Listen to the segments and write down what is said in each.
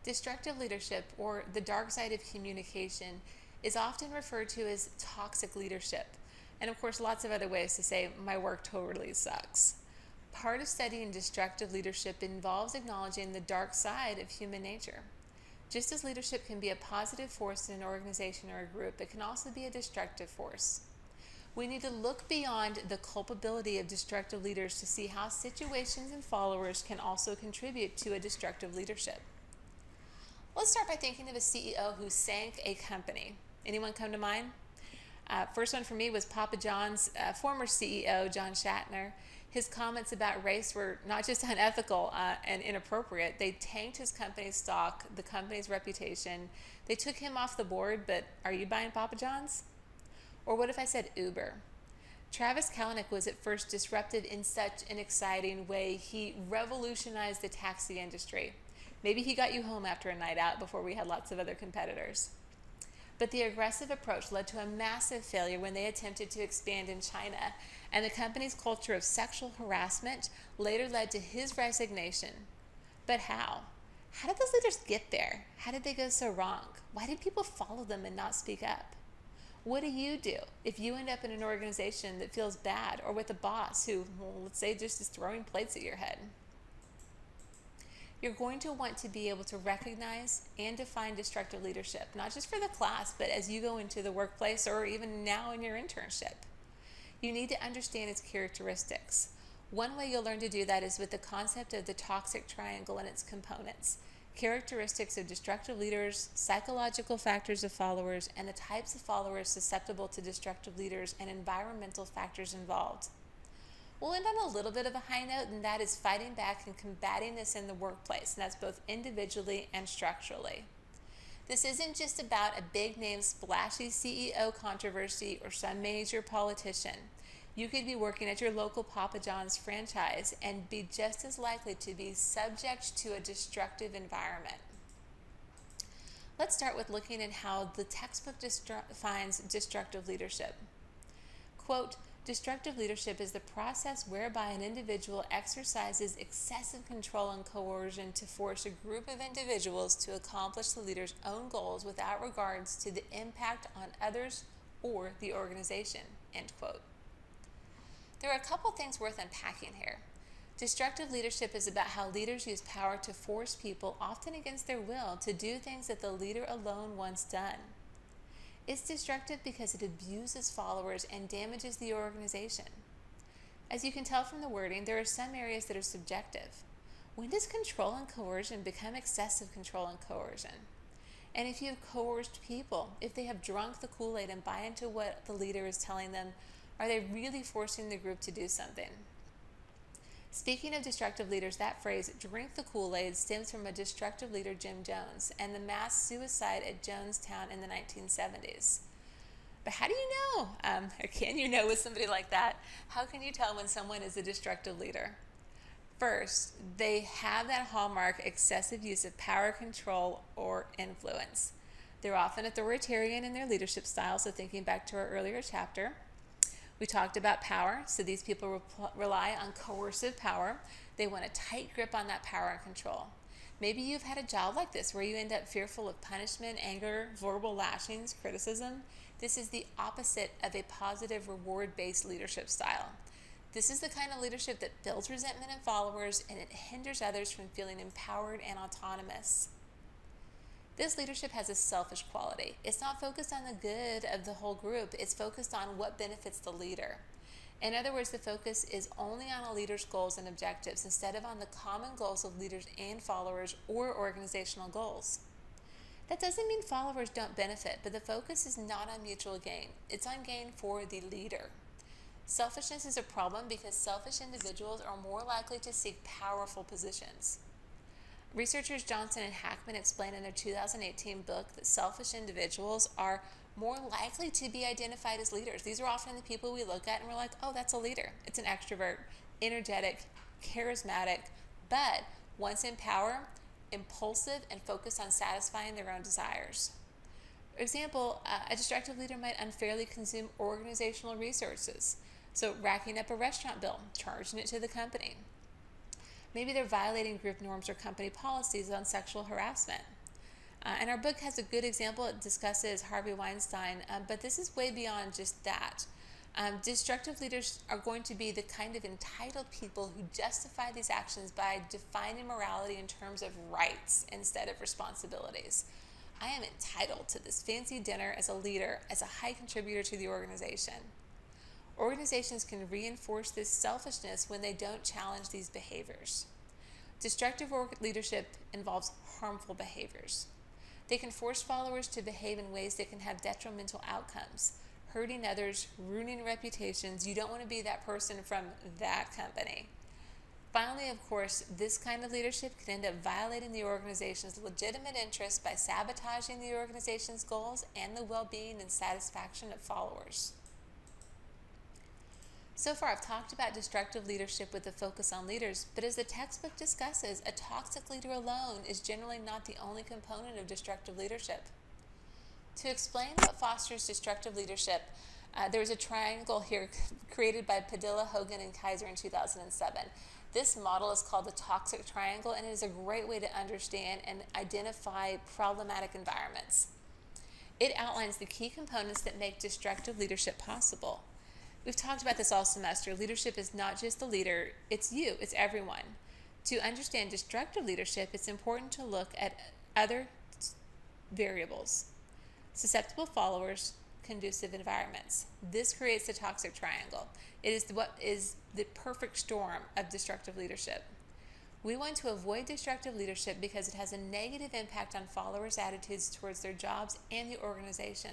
Destructive leadership, or the dark side of communication, is often referred to as toxic leadership. And of course, lots of other ways to say, my work totally sucks. Part of studying destructive leadership involves acknowledging the dark side of human nature. Just as leadership can be a positive force in an organization or a group, it can also be a destructive force. We need to look beyond the culpability of destructive leaders to see how situations and followers can also contribute to a destructive leadership. Let's start by thinking of a CEO who sank a company. Anyone come to mind? First one for me was Papa John's former CEO, John Shatner. His comments about race were not just unethical and inappropriate. They tanked his company's stock, the company's reputation. They took him off the board, but are you buying Papa John's? Or what if I said Uber? Travis Kalanick was at first disruptive in such an exciting way. He revolutionized the taxi industry. Maybe he got you home after a night out before we had lots of other competitors. But the aggressive approach led to a massive failure when they attempted to expand in China, and the company's culture of sexual harassment later led to his resignation. But how? How did those leaders get there? How did they go so wrong? Why did people follow them and not speak up? What do you do if you end up in an organization that feels bad, or with a boss who, well, let's say, just is throwing plates at your head? You're going to want to be able to recognize and define destructive leadership, not just for the class, but as you go into the workplace or even now in your internship. You need to understand its characteristics. One way you'll learn to do that is with the concept of the toxic triangle and its components: characteristics of destructive leaders, psychological factors of followers, and the types of followers susceptible to destructive leaders, and environmental factors involved. We'll end on a little bit of a high note, and that is fighting back and combating this in the workplace, and that's both individually and structurally. This isn't just about a big name splashy CEO controversy or some major politician. You could be working at your local Papa John's franchise and be just as likely to be subject to a destructive environment. Let's start with looking at how the textbook defines destructive leadership. Quote, destructive leadership is the process whereby an individual exercises excessive control and coercion to force a group of individuals to accomplish the leader's own goals without regards to the impact on others or the organization, end quote. There are a couple things worth unpacking here. Destructive leadership is about how leaders use power to force people, often against their will, to do things that the leader alone wants done. It's destructive because it abuses followers and damages the organization. As you can tell from the wording, there are some areas that are subjective. When does control and coercion become excessive control and coercion? And if you have coerced people, if they have drunk the Kool-Aid and buy into what the leader is telling them, are they really forcing the group to do something? Speaking of destructive leaders, that phrase, drink the Kool-Aid, stems from a destructive leader, Jim Jones, and the mass suicide at Jonestown in the 1970s. But how do you know, or can you know with somebody like that? How can you tell when someone is a destructive leader? First, they have that hallmark excessive use of power, control, or influence. They're often authoritarian in their leadership style, so thinking back to our earlier chapter, we talked about power, so these people rely on coercive power. They want a tight grip on that power and control. Maybe you've had a job like this where you end up fearful of punishment, anger, verbal lashings, criticism. This is the opposite of a positive reward-based leadership style. This is the kind of leadership that builds resentment in followers, and it hinders others from feeling empowered and autonomous. This leadership has a selfish quality. It's not focused on the good of the whole group. It's focused on what benefits the leader. In other words, the focus is only on a leader's goals and objectives instead of on the common goals of leaders and followers or organizational goals. That doesn't mean followers don't benefit, but the focus is not on mutual gain. It's on gain for the leader. Selfishness is a problem because selfish individuals are more likely to seek powerful positions. Researchers Johnson and Hackman explain in their 2018 book that selfish individuals are more likely to be identified as leaders. These are often the people we look at and we're like, oh, that's a leader. It's an extrovert, energetic, charismatic, but once in power, impulsive and focused on satisfying their own desires. For example, a destructive leader might unfairly consume organizational resources, so racking up a restaurant bill, charging it to the company. Maybe they're violating group norms or company policies on sexual harassment. And our book has a good example. It discusses Harvey Weinstein, but this is way beyond just that. Destructive leaders are going to be the kind of entitled people who justify these actions by defining morality in terms of rights instead of responsibilities. I am entitled to this fancy dinner as a leader, as a high contributor to the organization. Organizations can reinforce this selfishness when they don't challenge these behaviors. Destructive leadership involves harmful behaviors. They can force followers to behave in ways that can have detrimental outcomes, hurting others, ruining reputations. You don't want to be that person from that company. Finally, of course, this kind of leadership can end up violating the organization's legitimate interests by sabotaging the organization's goals and the well-being and satisfaction of followers. So far, I've talked about destructive leadership with a focus on leaders, but as the textbook discusses, a toxic leader alone is generally not the only component of destructive leadership. To explain what fosters destructive leadership, there's a triangle here created by Padilla, Hogan, and Kaiser in 2007. This model is called the toxic triangle, and it is a great way to understand and identify problematic environments. It outlines the key components that make destructive leadership possible. We've talked about this all semester. Leadership is not just the leader, it's you, it's everyone. To understand destructive leadership, it's important to look at other variables. Susceptible followers, conducive environments. This creates the toxic triangle. It is what is the perfect storm of destructive leadership. We want to avoid destructive leadership because it has a negative impact on followers' attitudes towards their jobs and the organization.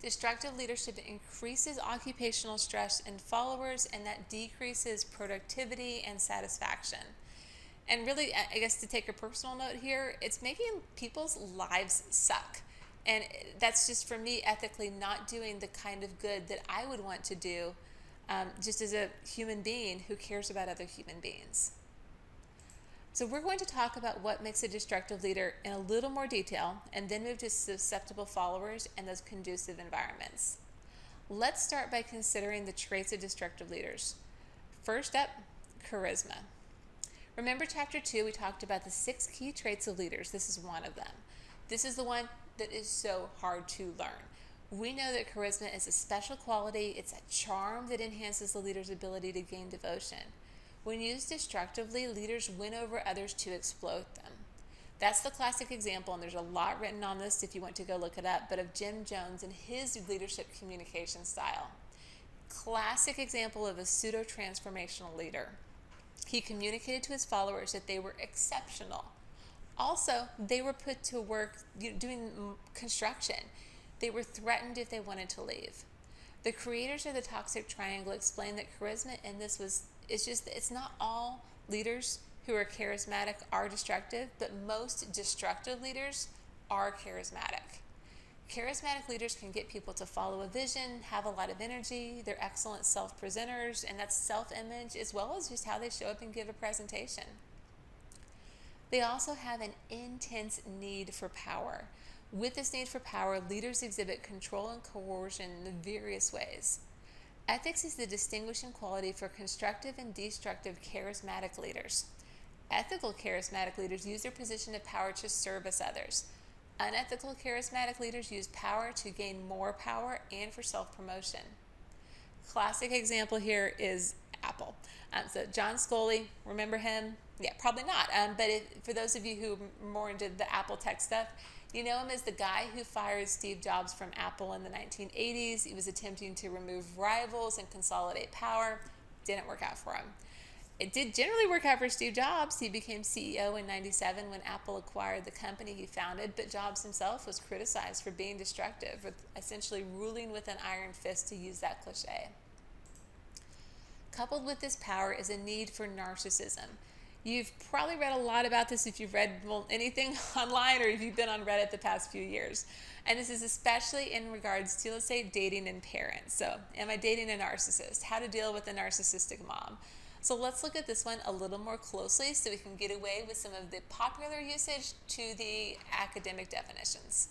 Destructive leadership increases occupational stress in followers, and that decreases productivity and satisfaction. And really, I guess to take a personal note here, it's making people's lives suck. And that's just, for me, ethically not doing the kind of good that I would want to do just as a human being who cares about other human beings. So we're going to talk about what makes a destructive leader in a little more detail, and then move to susceptible followers and those conducive environments. Let's start by considering the traits of destructive leaders. First up, charisma. Remember chapter 2, we talked about the 6 key traits of leaders. This is one of them. This is the one that is so hard to learn. We know that charisma is a special quality. It's a charm that enhances the leader's ability to gain devotion. When used destructively, leaders win over others to exploit them. That's the classic example, and there's a lot written on this if you want to go look it up, but of Jim Jones and his leadership communication style. Classic example of a pseudo-transformational leader. He communicated to his followers that they were exceptional. Also, they were put to work doing construction. They were threatened if they wanted to leave. The creators of the toxic triangle explained that charisma in this it's not all leaders who are charismatic are destructive, but most destructive leaders are charismatic. Charismatic leaders can get people to follow a vision, have a lot of energy, they're excellent self-presenters, and that's self-image as well as just how they show up and give a presentation. They also have an intense need for power. With this need for power, leaders exhibit control and coercion in various ways. Ethics is the distinguishing quality for constructive and destructive charismatic leaders. Ethical charismatic leaders use their position of power to service others. Unethical charismatic leaders use power to gain more power and for self-promotion. Classic example here is Apple. So John Scully, remember him? Yeah, probably not. But for those of you who are more into the Apple tech stuff, you know him as the guy who fired Steve Jobs from Apple in the 1980s. He was attempting to remove rivals and consolidate power. Didn't work out for him. It did generally work out for Steve Jobs. He became CEO in '97 when Apple acquired the company he founded, but Jobs himself was criticized for being destructive, with essentially ruling with an iron fist, to use that cliche. Coupled with this power is a need for narcissism. You've probably read a lot about this if you've read anything online or if you've been on Reddit the past few years. And this is especially in regards to, let's say, dating and parents. So, am I dating a narcissist? How to deal with a narcissistic mom? So let's look at this one a little more closely so we can get away with some of the popular usage to the academic definitions.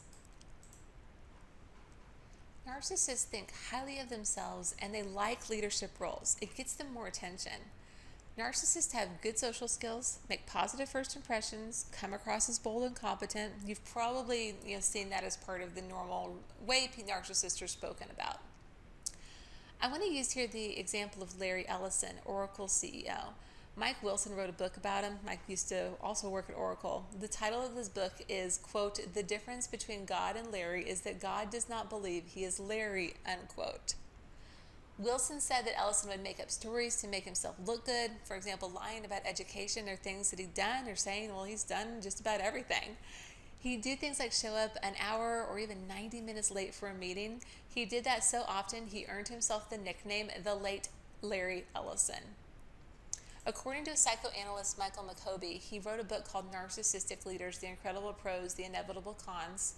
Narcissists think highly of themselves and they like leadership roles. It gets them more attention. Narcissists have good social skills, make positive first impressions, come across as bold and competent. You've probably seen that as part of the normal way narcissists are spoken about. I want to use here the example of Larry Ellison, Oracle CEO. Mike Wilson wrote a book about him. Mike used to also work at Oracle. The title of his book is, quote, "The difference between God and Larry is that God does not believe he is Larry," unquote. Wilson said that Ellison would make up stories to make himself look good. For example, lying about education or things that he'd done, or saying, well, he's done just about everything. He'd do things like show up an hour or even 90 minutes late for a meeting. He did that so often, he earned himself the nickname the late Larry Ellison. According to psychoanalyst Michael McCoby, he wrote a book called Narcissistic Leaders, The Incredible Pros, The Inevitable Cons.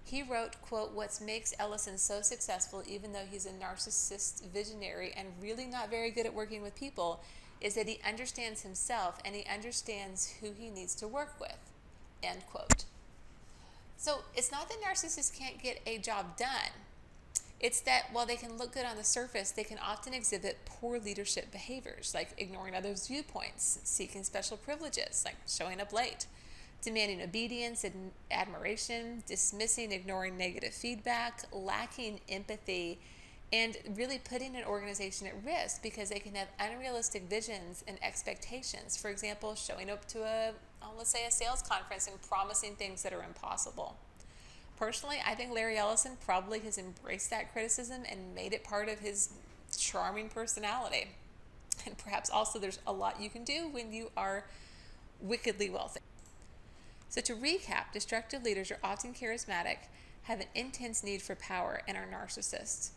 He wrote, quote, "What makes Ellison so successful, even though he's a narcissist visionary and really not very good at working with people, is that he understands himself and he understands who he needs to work with," end quote. So it's not that narcissists can't get a job done. It's that while they can look good on the surface, they can often exhibit poor leadership behaviors, like ignoring others' viewpoints, seeking special privileges, like showing up late, demanding obedience and admiration, dismissing, ignoring negative feedback, lacking empathy, and really putting an organization at risk because they can have unrealistic visions and expectations. For example, showing up to let's say a sales conference and promising things that are impossible. Personally, I think Larry Ellison probably has embraced that criticism and made it part of his charming personality. And perhaps also there's a lot you can do when you are wickedly wealthy. So to recap, destructive leaders are often charismatic, have an intense need for power, and are narcissists.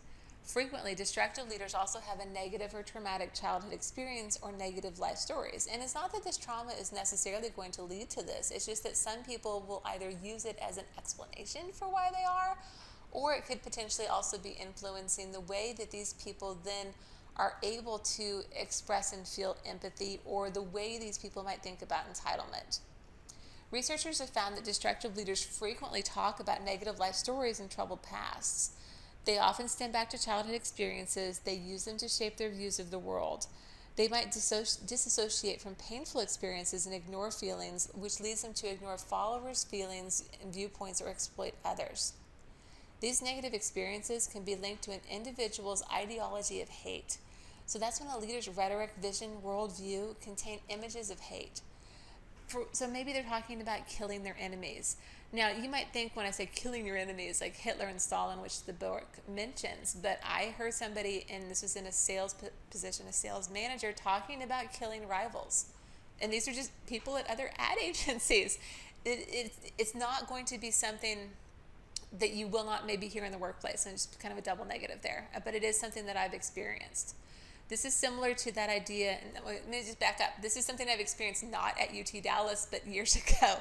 Frequently, destructive leaders also have a negative or traumatic childhood experience or negative life stories. And it's not that this trauma is necessarily going to lead to this. It's just that some people will either use it as an explanation for why they are, or it could potentially also be influencing the way that these people then are able to express and feel empathy, or the way these people might think about entitlement. Researchers have found that destructive leaders frequently talk about negative life stories and troubled pasts. They often stem back to childhood experiences. They use them to shape their views of the world. They might disassociate from painful experiences and ignore feelings, which leads them to ignore followers' feelings and viewpoints or exploit others. These negative experiences can be linked to an individual's ideology of hate. So that's when a leader's rhetoric, vision, worldview contain images of hate. So maybe they're talking about killing their enemies. Now, you might think when I say killing your enemies, like Hitler and Stalin, which the book mentions, but I heard somebody, and this was in a sales position, a sales manager, talking about killing rivals. And these are just people at other ad agencies. It's not going to be something that you will not maybe hear in the workplace, and it's kind of a double negative there. But it is something that I've experienced. This is similar to that idea, and let me just back up. This is something I've experienced not at UT Dallas, but years ago.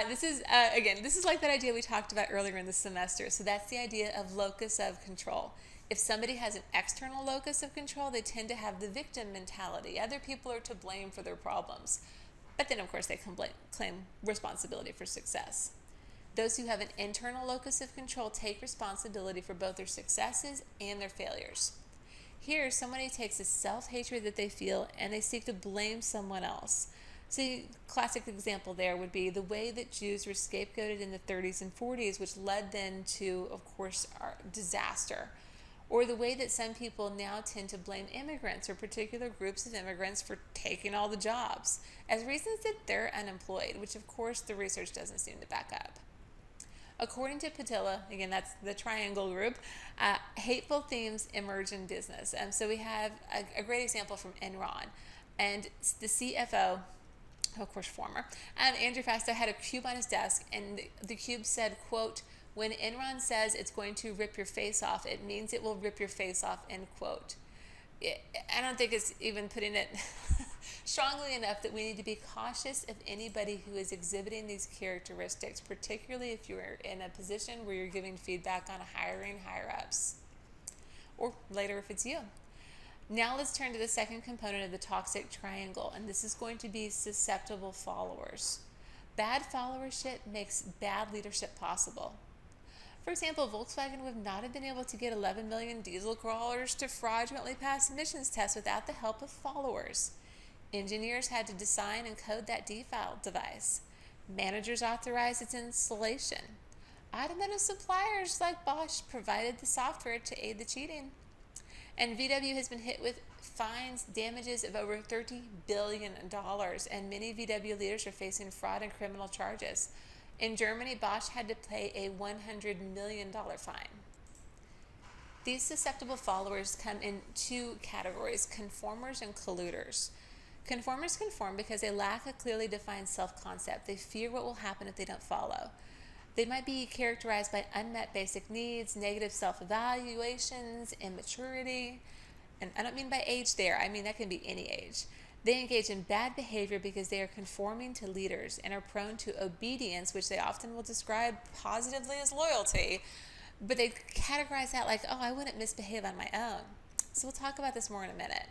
This is like that idea we talked about earlier in the semester. So that's the idea of locus of control. If somebody has an external locus of control, they tend to have the victim mentality. Other people are to blame for their problems. But then, of course, they can claim responsibility for success. Those who have an internal locus of control take responsibility for both their successes and their failures. Here, somebody takes the self-hatred that they feel and they seek to blame someone else. So, classic example there would be the way that Jews were scapegoated in the 30s and 40s, which led then to, of course, our disaster. Or the way that some people now tend to blame immigrants or particular groups of immigrants for taking all the jobs as reasons that they're unemployed, which, of course, the research doesn't seem to back up. According to Patilla, again, that's the triangle group, hateful themes emerge in business. So we have a great example from Enron. And the CFO, of course, former, Andrew Fastow, had a cube on his desk, and the cube said, quote, "When Enron says it's going to rip your face off, it means it will rip your face off," end quote. I don't think it's even putting it strongly enough that we need to be cautious of anybody who is exhibiting these characteristics, particularly if you're in a position where you're giving feedback on hiring higher-ups, or later if it's you. Now let's turn to the second component of the toxic triangle, and this is going to be susceptible followers. Bad followership makes bad leadership possible. For example, Volkswagen would not have been able to get 11 million diesel crawlers to fraudulently pass emissions tests without the help of followers. Engineers had to design and code that defile device. Managers authorized its installation. Automotive suppliers like Bosch provided the software to aid the cheating. And VW has been hit with fines, damages of over $30 billion, and many VW leaders are facing fraud and criminal charges. In Germany, Bosch had to pay a $100 million fine. These susceptible followers come in two categories: conformers and colluders. Conformers conform because they lack a clearly defined self-concept. They fear what will happen if they don't follow. They might be characterized by unmet basic needs, negative self-evaluations, immaturity. And I don't mean by age there, I mean that can be any age. They engage in bad behavior because they are conforming to leaders and are prone to obedience, which they often will describe positively as loyalty, but they categorize that like, oh, I wouldn't misbehave on my own. So we'll talk about this more in a minute.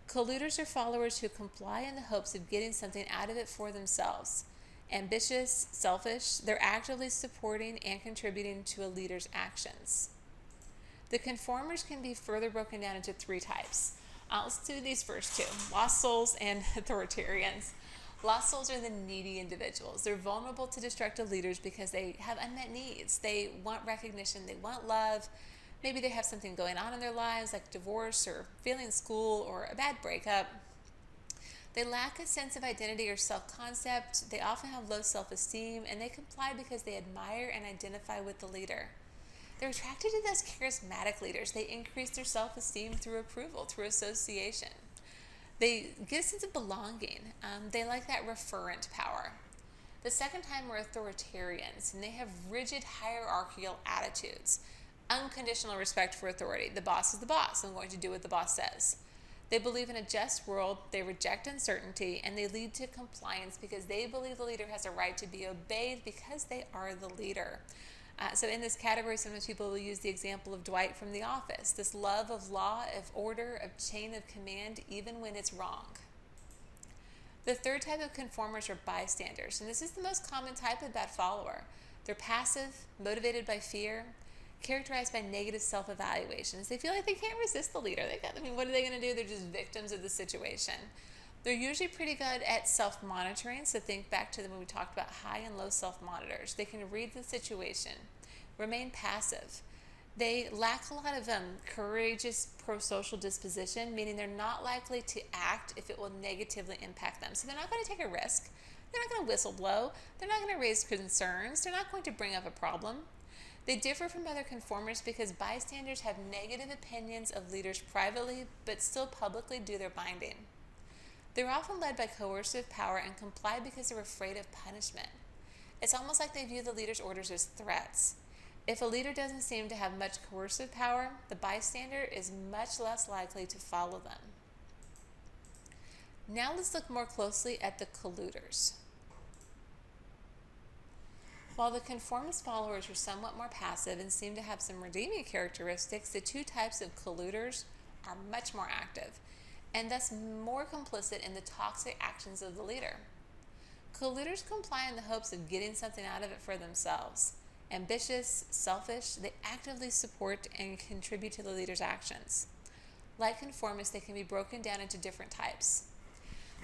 Colluders are followers who comply in the hopes of getting something out of it for themselves. Ambitious, selfish, they're actively supporting and contributing to a leader's actions. The conformers can be further broken down into three types. Let's do these first two: lost souls and authoritarians. Lost souls are the needy individuals. They're vulnerable to destructive leaders because they have unmet needs. They want recognition, they want love. Maybe they have something going on in their lives like divorce or failing school or a bad breakup. They lack a sense of identity or self-concept. They often have low self-esteem, and they comply because they admire and identify with the leader. They're attracted to those charismatic leaders. They increase their self-esteem through approval, through association. They get a sense of belonging. They like that referent power. The second type are authoritarians, and they have rigid hierarchical attitudes. Unconditional respect for authority. The boss is the boss. I'm going to do what the boss says. They believe in a just world, they reject uncertainty, and they lead to compliance because they believe the leader has a right to be obeyed because they are the leader. So in this category, sometimes people will use the example of Dwight from The Office, this love of law, of order, of chain of command, even when it's wrong. The third type of conformers are bystanders, and this is the most common type of bad follower. They're passive, motivated by fear, characterized by negative self-evaluations. They feel like they can't resist the leader. What are they going to do? They're just victims of the situation. They're usually pretty good at self-monitoring, so think back to when we talked about high and low self-monitors. They can read the situation, remain passive. They lack a lot of courageous pro-social disposition, meaning they're not likely to act if it will negatively impact them. So they're not going to take a risk. They're not going to whistle blow. They're not going to raise concerns. They're not going to bring up a problem. They differ from other conformers because bystanders have negative opinions of leaders privately, but still publicly do their binding. They're often led by coercive power and comply because they're afraid of punishment. It's almost like they view the leader's orders as threats. If a leader doesn't seem to have much coercive power, the bystander is much less likely to follow them. Now let's look more closely at the colluders. While the conformist followers are somewhat more passive and seem to have some redeeming characteristics, the two types of colluders are much more active and thus more complicit in the toxic actions of the leader. Colluders comply in the hopes of getting something out of it for themselves. Ambitious, selfish, they actively support and contribute to the leader's actions. Like conformists, they can be broken down into different types.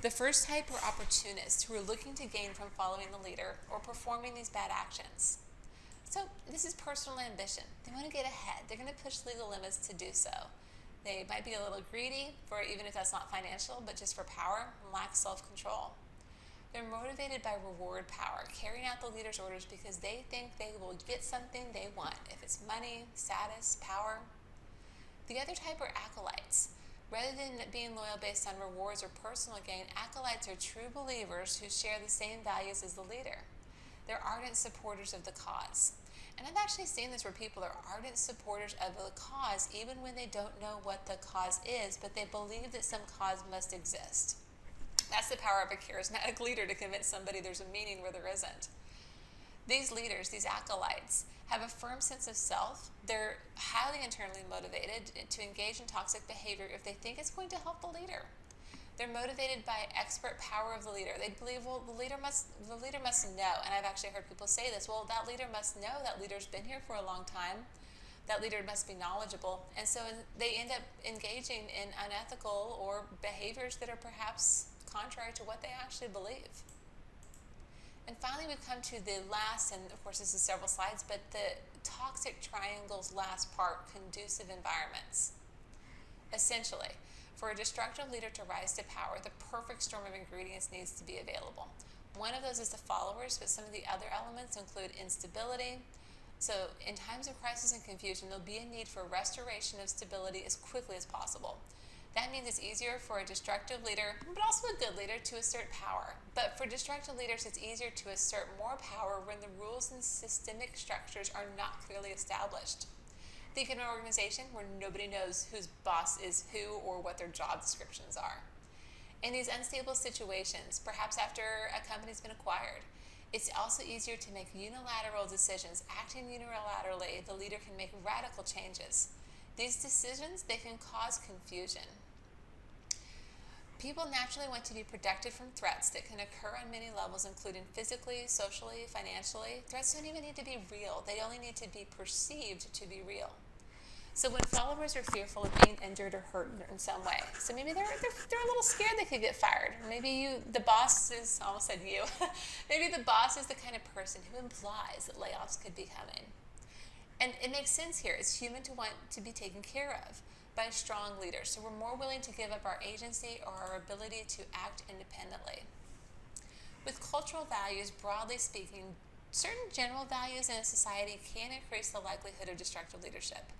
The first type are opportunists who are looking to gain from following the leader or performing these bad actions. So this is personal ambition. They want to get ahead. They're going to push legal limits to do so. They might be a little greedy, for even if that's not financial, but just for power and lack self-control. They're motivated by reward power, carrying out the leader's orders because they think they will get something they want, if it's money, status, power. The other type are acolytes. Rather than being loyal based on rewards or personal gain, acolytes are true believers who share the same values as the leader. They're ardent supporters of the cause. And I've actually seen this where people are ardent supporters of the cause even when they don't know what the cause is, but they believe that some cause must exist. That's the power of a charismatic leader, to convince somebody there's a meaning where there isn't. These leaders, these acolytes, have a firm sense of self. They're highly internally motivated to engage in toxic behavior if they think it's going to help the leader. They're motivated by expert power of the leader. They believe, well, the leader must know. And I've actually heard people say this, well, that leader must know. That leader's been here for a long time. That leader must be knowledgeable. And so they end up engaging in unethical or behaviors that are perhaps contrary to what they actually believe. And finally, we've come to the last, and of course this is several slides, but the toxic triangle's last part, conducive environments. Essentially, for a destructive leader to rise to power, the perfect storm of ingredients needs to be available. One of those is the followers, but some of the other elements include instability. So in times of crisis and confusion, there'll be a need for restoration of stability as quickly as possible. That means it's easier for a destructive leader, but also a good leader, to assert power. But for destructive leaders, it's easier to assert more power when the rules and systemic structures are not clearly established. Think of an organization where nobody knows whose boss is who or what their job descriptions are. In these unstable situations, perhaps after a company's been acquired, it's also easier to make unilateral decisions. Acting unilaterally, the leader can make radical changes. These decisions, they can cause confusion. People naturally want to be protected from threats that can occur on many levels, including physically, socially, financially. Threats don't even need to be real. They only need to be perceived to be real. So when followers are fearful of being injured or hurt in some way, so maybe they're a little scared they could get fired. Maybe the boss is, I almost said you, maybe the boss is the kind of person who implies that layoffs could be coming. And it makes sense here. It's human to want to be taken care of by a strong leader. So we're more willing to give up our agency or our ability to act independently. With cultural values, broadly speaking, certain general values in a society can increase the likelihood of destructive leadership.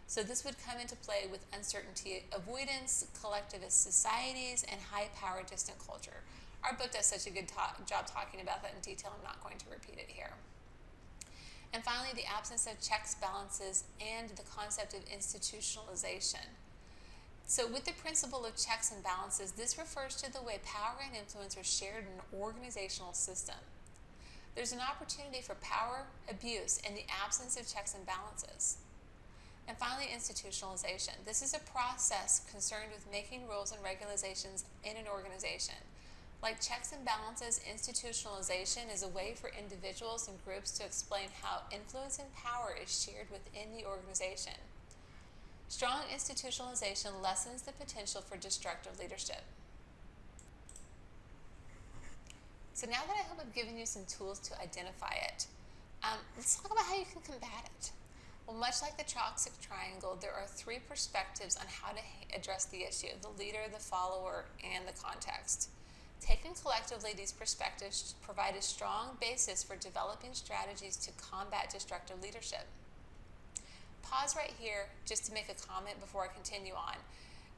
So this would come into play with uncertainty avoidance, collectivist societies, and high-power distant culture. Our book does such a good job talking about that in detail. I'm not going to repeat it here. And finally, the absence of checks, balances, and the concept of institutionalization. So with the principle of checks and balances, this refers to the way power and influence are shared in an organizational system. There's an opportunity for power abuse in the absence of checks and balances. And finally, institutionalization. This is a process concerned with making rules and regulations in an organization. Like checks and balances, institutionalization is a way for individuals and groups to explain how influence and power is shared within the organization. Strong institutionalization lessens the potential for destructive leadership. So now that I hope I've given you some tools to identify it, let's talk about how you can combat it. Well, much like the toxic triangle, there are three perspectives on how to address the issue: the leader, the follower, and the context. Taken collectively, these perspectives provide a strong basis for developing strategies to combat destructive leadership. Pause right here just to make a comment before I continue on.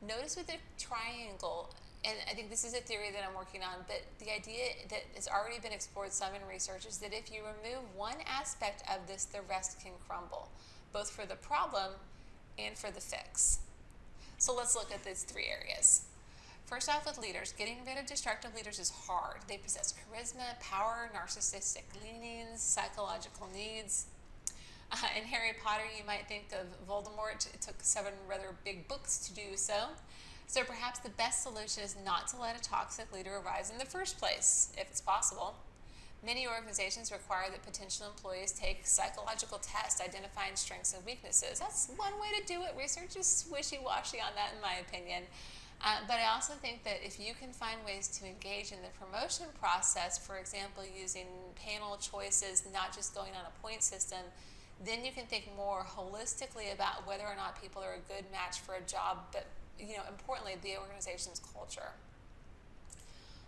Notice with the triangle, and I think this is a theory that I'm working on, but the idea that has already been explored some in research is that if you remove one aspect of this, the rest can crumble, both for the problem and for the fix. So let's look at these three areas. First off, with leaders, getting rid of destructive leaders is hard. They possess charisma, power, narcissistic leanings, psychological needs. In Harry Potter, you might think of Voldemort. It took 7 rather big books to do so. So perhaps the best solution is not to let a toxic leader arise in the first place, if it's possible. Many organizations require that potential employees take psychological tests identifying strengths and weaknesses. That's one way to do it. Research is wishy-washy on that, in my opinion. But I also think that if you can find ways to engage in the promotion process, for example, using panel choices, not just going on a point system, then you can think more holistically about whether or not people are a good match for a job, but importantly, the organization's culture.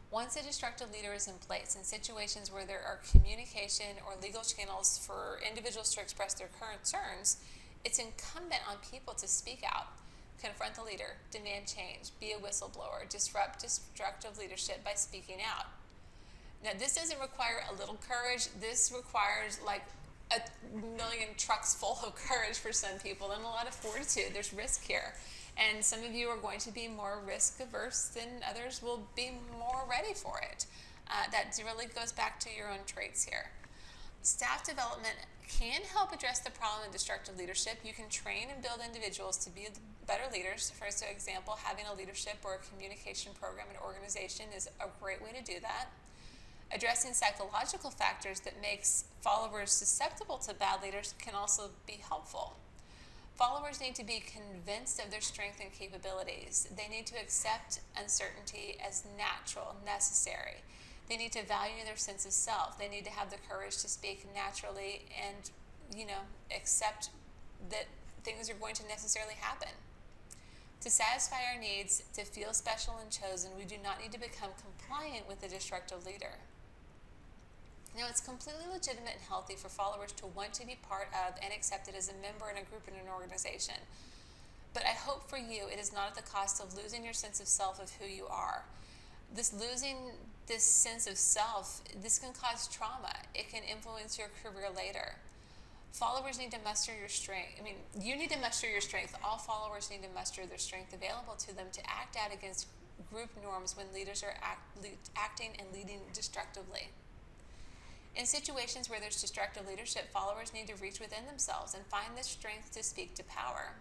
Once a destructive leader is in place, in situations where there are communication or legal channels for individuals to express their concerns, it's incumbent on people to speak out. Confront the leader, demand change, be a whistleblower, disrupt destructive leadership by speaking out. Now, this doesn't require a little courage. This requires like a million trucks full of courage for some people and a lot of fortitude. There's risk here. And some of you are going to be more risk averse than others will be more ready for it. That really goes back to your own traits here. Staff development can help address the problem of destructive leadership. You can train and build individuals to be better leaders. For example, having a leadership or a communication program in an organization is a great way to do that. Addressing psychological factors that makes followers susceptible to bad leaders can also be helpful. Followers need to be convinced of their strength and capabilities. They need to accept uncertainty as natural, necessary. They need to value their sense of self. They need to have the courage to speak naturally and, accept that things are going to necessarily happen. To satisfy our needs, to feel special and chosen, we do not need to become compliant with a destructive leader. Now, it's completely legitimate and healthy for followers to want to be part of and accepted as a member in a group in an organization. But I hope for you it is not at the cost of losing your sense of self of who you are. Losing this sense of self, this can cause trauma. It can influence your career later. Followers need to muster your strength. You need to muster your strength. All followers need to muster their strength available to them to act out against group norms when leaders are acting and leading destructively. In situations where there's destructive leadership, followers need to reach within themselves and find the strength to speak to power.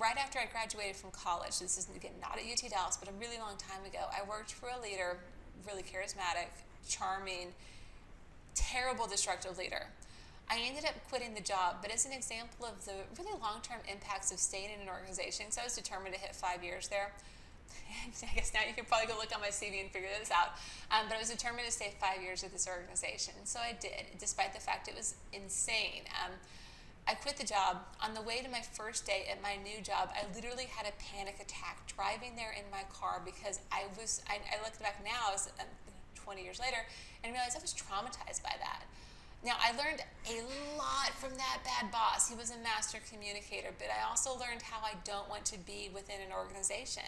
Right after I graduated from college, this is, again, not at UT Dallas, but a really long time ago, I worked for a leader, really charismatic, charming, terrible destructive leader. I ended up quitting the job, but as an example of the really long-term impacts of staying in an organization, because I was determined to hit 5 years there. I guess now you can probably go look on my CV and figure this out. But I was determined to stay 5 years with this organization. So I did, despite the fact it was insane. I quit the job. On the way to my first day at my new job, I literally had a panic attack driving there in my car because I looked back now, as 20 years later, and realized I was traumatized by that. Now, I learned a lot from that bad boss. He was a master communicator, but I also learned how I don't want to be within an organization.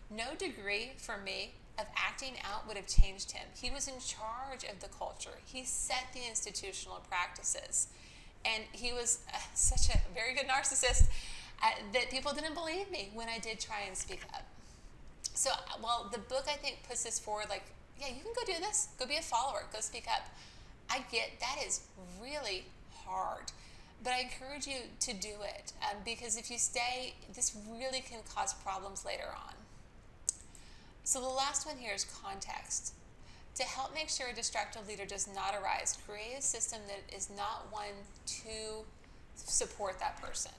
No degree for me of acting out would have changed him. He was in charge of the culture. He set the institutional practices. And he was such a very good narcissist that people didn't believe me when I did try and speak up. So, well, the book, I think, puts this forward like, yeah, you can go do this. Go be a follower. Go speak up. I get that is really hard. But I encourage you to do it because if you stay, this really can cause problems later on. So the last one here is context. To help make sure a destructive leader does not arise, create a system that is not one to support that person.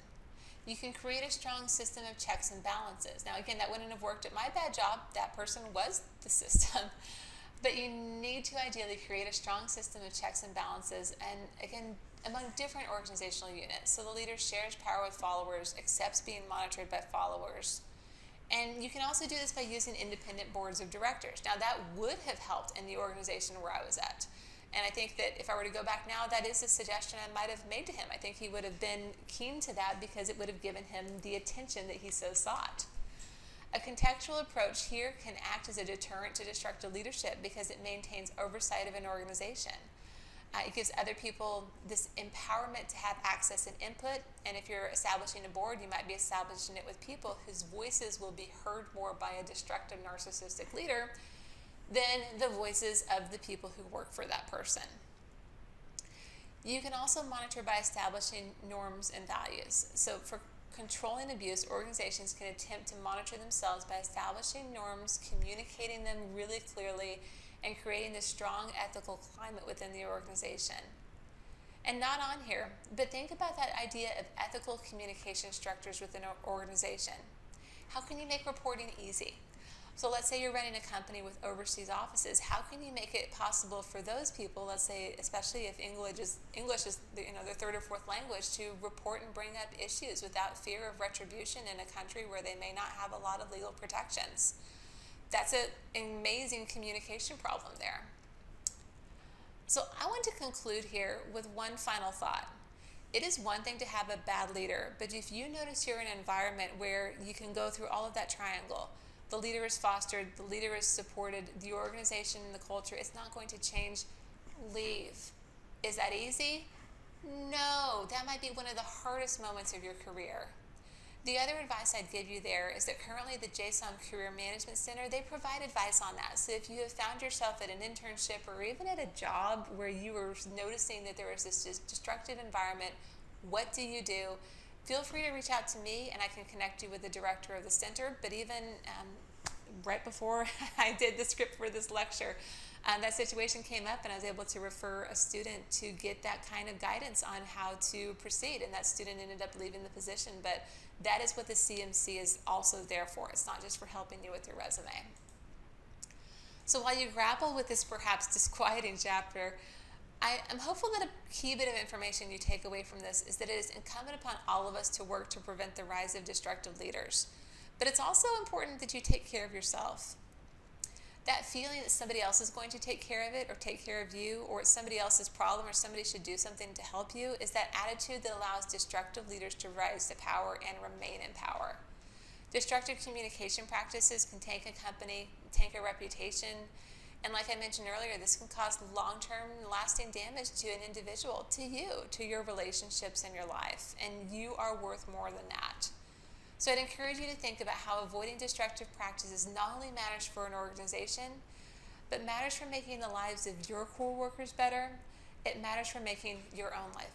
You can create a strong system of checks and balances. Now, again, that wouldn't have worked at my bad job. That person was the system. But you need to ideally create a strong system of checks and balances, and again, among different organizational units. So the leader shares power with followers, accepts being monitored by followers. And you can also do this by using independent boards of directors. Now, that would have helped in the organization where I was at. And I think that if I were to go back now, that is a suggestion I might have made to him. I think he would have been keen to that because it would have given him the attention that he so sought. A contextual approach here can act as a deterrent to destructive leadership because it maintains oversight of an organization. It gives other people this empowerment to have access and input, and if you're establishing a board, you might be establishing it with people whose voices will be heard more by a destructive narcissistic leader than the voices of the people who work for that person. You can also monitor by establishing norms and values. So for controlling abuse, organizations can attempt to monitor themselves by establishing norms, communicating them really clearly, and creating this strong ethical climate within the organization. And not on here, but think about that idea of ethical communication structures within an organization. How can you make reporting easy? So let's say you're running a company with overseas offices. How can you make it possible for those people, let's say, especially if English is their third or fourth language, to report and bring up issues without fear of retribution in a country where they may not have a lot of legal protections? That's an amazing communication problem there. So I want to conclude here with one final thought. It is one thing to have a bad leader, but if you notice you're in an environment where you can go through all of that triangle, the leader is fostered, the leader is supported, the organization and the culture, it's not going to change, leave. Is that easy? No, that might be one of the hardest moments of your career. The other advice I'd give you there is that currently the JSOM Career Management Center, they provide advice on that. So if you have found yourself at an internship or even at a job where you were noticing that there was this destructive environment, what do you do? Feel free to reach out to me and I can connect you with the director of the center. But even right before I did the script for this lecture, That situation came up, and I was able to refer a student to get that kind of guidance on how to proceed, and that student ended up leaving the position. But that is what the CMC is also there for. It's not just for helping you with your resume. So while you grapple with this perhaps disquieting chapter, I am hopeful that a key bit of information you take away from this is that it is incumbent upon all of us to work to prevent the rise of destructive leaders. But it's also important that you take care of yourself. That feeling that somebody else is going to take care of it or take care of you, or it's somebody else's problem or somebody should do something to help you, is that attitude that allows destructive leaders to rise to power and remain in power. Destructive communication practices can tank a company, tank a reputation, and like I mentioned earlier, this can cause long-term lasting damage to an individual, to you, to your relationships in your life, and you are worth more than that. So I'd encourage you to think about how avoiding destructive practices not only matters for an organization, but matters for making the lives of your core workers better. It matters for making your own life